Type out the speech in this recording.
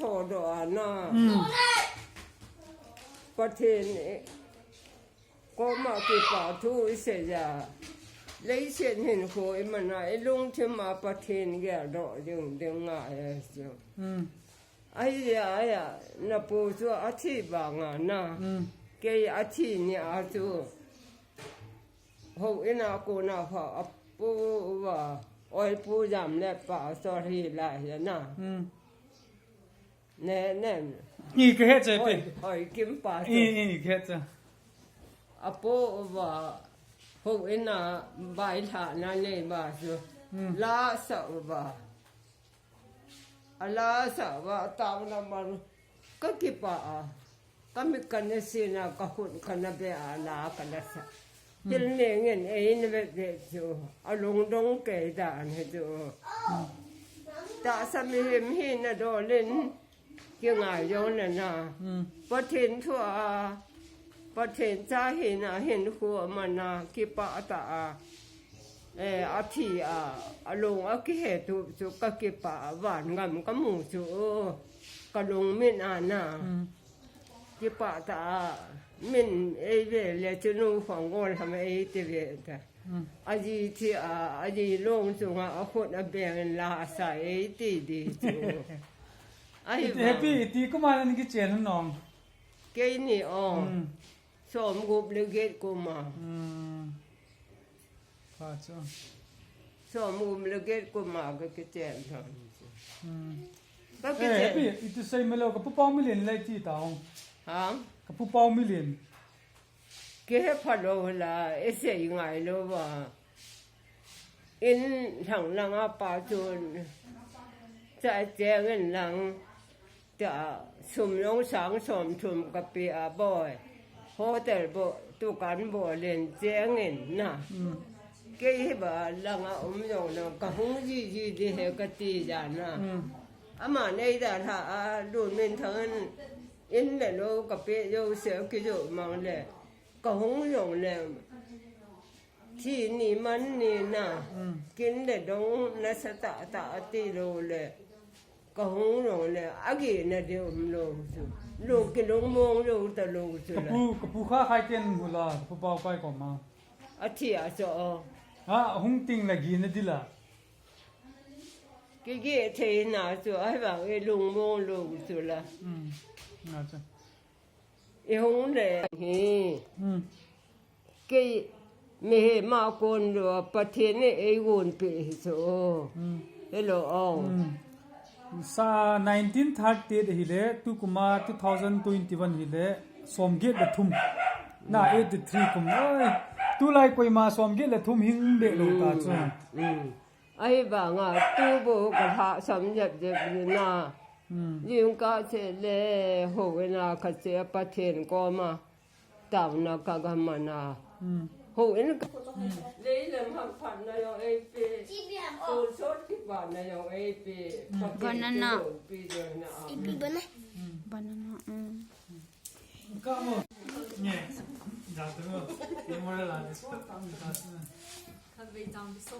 ทอดอ่ะนะประเทศนี้ก็มากี่ป่าทุยเสียlấy chuyện hình khối mà nói lung chứ mà bắt thiên cái đó dùng tiếng ngại chứ ai à nó bố cho ở thị bằng à na cái ở thị nhà chú hồi nào cô nào họ bố và ôi bố giảm lại bảo cho thì lại vậy na nè nèอีกเฮ็ดใจเป็น hỏi kiếm bà อีกเฮ็ดจ้ะ bố và hồi nào bài thả na lên bà chứ lá sợ bà tao là mà cái gì bà cái mình cần xin là cái hồn cần là bé lá cần là sợ hiện nay người ấy nó về chứ lung đông cái đàn hết chứ đã sao mình hiện là đồ lên cái ngày đó là na bắt thiên thuaประเทศจ้าเห็นหัวมันนะกี่ปะตาอาทิลงอากิเหตุจุกกี่ปะหวานงามก็หมูจุกลงมินอานะกี่ปะตามินเวเลจุนูฝังกอนทำติเวตอาจีที่อาจีลงจุงอาคนเบียนลาใส่ตีดีจุแฮปปี้ตีก็มาแล้วนี่เจนน้องเกนี่อ๋อสมกุบเลือดกูมาป้าจ้ะสมกุบเลือดกูมาก็เจ็บท้องก็เจ็บอีตัวใส่มาแล้วกับผู้เป้ามิเลียนเลยที่ตาฮะกับผู้เป้ามิเลียนเกี่ยพัดโลละเอเสียยังไงรู้ว่าอินถังลังอาปาจูนจะแจ้งหลังจะสมน้องสังสมทุมกับปีอาบอยโฮเทลบ่ตุกันบ่เล่นแจ้งเงินนะเกี่ยบ่ลังอายงนะกะหงจีดีเฮกตีจานะอามาในแต่ถ้าดูมินทั้งอินเดโลกับเปียโยเสียกิโยมังเลยกะหงยงเลยที่นี่มันนี่นะกินเดดงนัสตะตะติโลเลยก็หงลงเลยอากีน่ะเดี๋ยวมันลงสุลูกกินลงมองลูกตะลูกสุละกับผู้ข้าใครเต้นบุลาผู้เป่าไปก่อนมาอาทิอาจอหงติงละกีนดิละกี่เทน่าสุไอ้บ่าวไอ้ลุงมองลูกสุละน่าจะไอ้หงเลยกี่ไม่เห็นมาคนหรือประเทศนี้ไอ้วนไปสุเฮลโลอ๋อsa 1930 hile tu kuma 2021 hile somget la thum na 83 kum oi tu lai koi ma somget la thum hing be lo ta chu ai ba nga tu bo ka tha sam jap je na yung ka che le ho we na kha che pa then ko ma taw na ka ga ma na ho en le le ham phan na yo ai pe so short ki ba na yo ai pe banana ipi banana ka mo nye ja tu mo ye mo la ni so ta mi ta Have we done this so